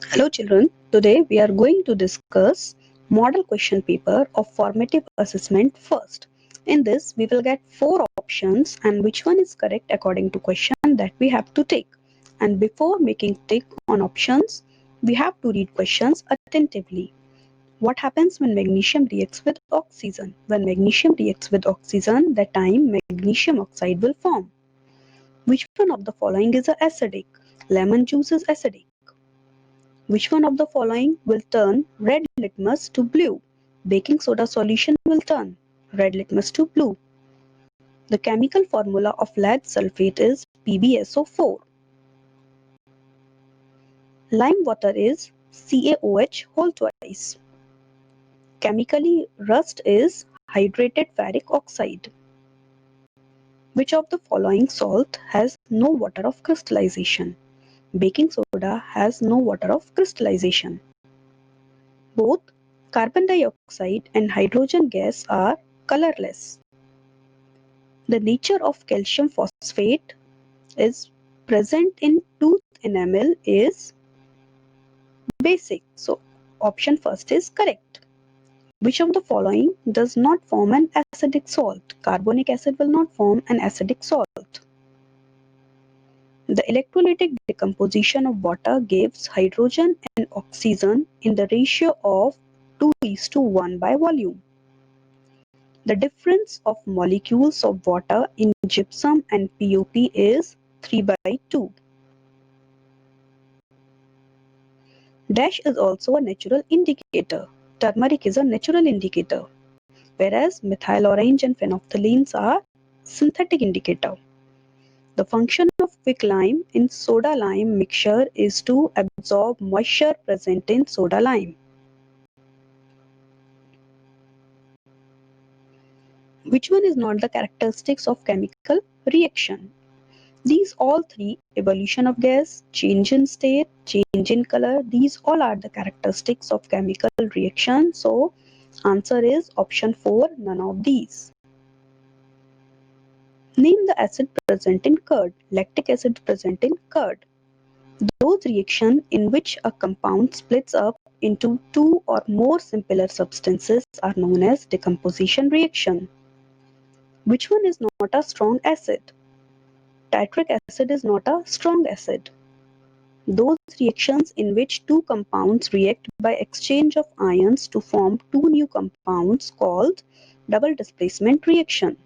Hello children, today we are going to discuss model question paper of formative assessment first. In this we will get 4 options and which one is correct according to question that we have to take. And before making tick on options, we have to read questions attentively. What happens when magnesium reacts with oxygen? When magnesium reacts with oxygen, that time magnesium oxide will form. Which one of the following is acidic? Lemon juice is acidic. Which one of the following will turn red litmus to blue? Baking soda solution will turn red litmus to blue. The chemical formula of lead sulfate is PbSO4. Lime water is CaOH whole twice. Chemically, rust is hydrated ferric oxide. Which of the following salt has no water of crystallization? Baking soda has no water of crystallization. Both carbon dioxide and hydrogen gas are colorless. The nature of calcium phosphate is present in tooth enamel is basic. So option first is correct. Which of the following does not form an acidic salt? Carbonic acid will not form an acidic salt. The electrolytic decomposition of water gives hydrogen and oxygen in the ratio of 2:1 by volume. The difference of molecules of water in gypsum and POP is 3/2. Dash is also a natural indicator. Turmeric is a natural indicator, whereas methyl orange and phenolphthaleins are synthetic indicator. The function of quicklime in soda lime mixture is to absorb moisture present in soda lime. Which one is not the characteristics of chemical reaction? These all three, evolution of gas, change in state, change in color, these all are the characteristics of chemical reaction. So answer is option 4, none of these. Name the acid present in curd. Lactic acid present in curd. Those reactions in which a compound splits up into two or more simpler substances are known as decomposition reaction. Which one is not a strong acid? Tartaric acid is not a strong acid. Those reactions in which two compounds react by exchange of ions to form two new compounds called double displacement reaction.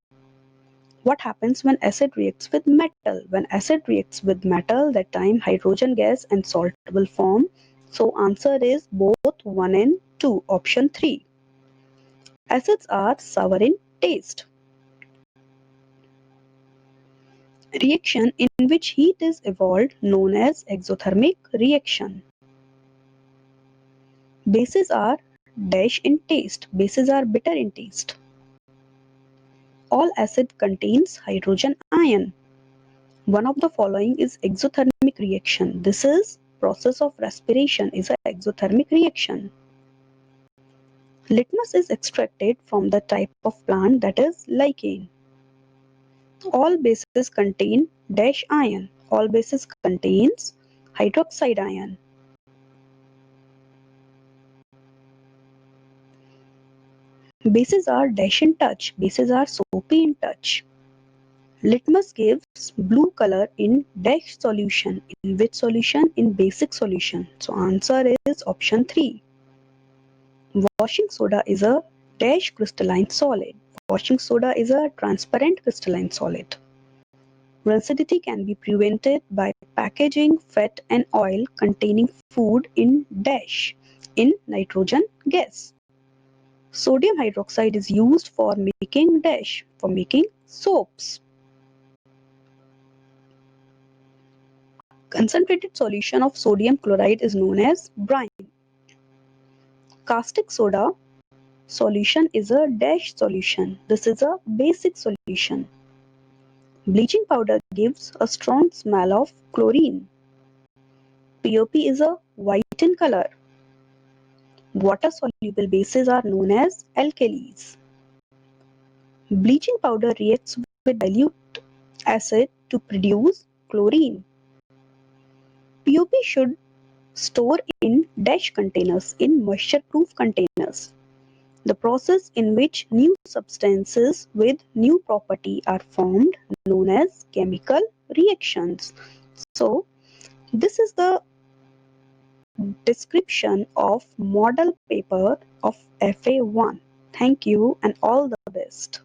What happens when acid reacts with metal? When acid reacts with metal, that time hydrogen gas and salt will form. So answer is both 1 and 2, option 3. Acids are sour in taste. Reaction in which heat is evolved known as exothermic reaction. Bases are dash in taste. Bases are bitter in taste. All acid contains hydrogen ion. One of the following is exothermic reaction. This is process of respiration is an exothermic reaction. Litmus is extracted from the type of plant that is lichen. All bases contain dash ion. All bases contains hydroxide ion. Bases are dash in touch. Bases are soapy in touch. Litmus gives blue color in dash solution. In which solution? In basic solution. So answer is option 3. Washing soda is a dash crystalline solid. Washing soda is a transparent crystalline solid. Rancidity can be prevented by packaging fat and oil containing food in dash in nitrogen gas. Sodium hydroxide is used for making dash for making soaps. Concentrated solution of sodium chloride is known as brine. Caustic soda solution is a dash solution. This is a basic solution. Bleaching powder gives a strong smell of chlorine. POP is a white in color. Water-soluble bases are known as alkalis. Bleaching powder reacts with dilute acid to produce chlorine. POP should store in dash containers in moisture-proof containers. The process in which new substances with new property are formed known as chemical reactions. So this is the description of model paper of FA1. Thank you and all the best.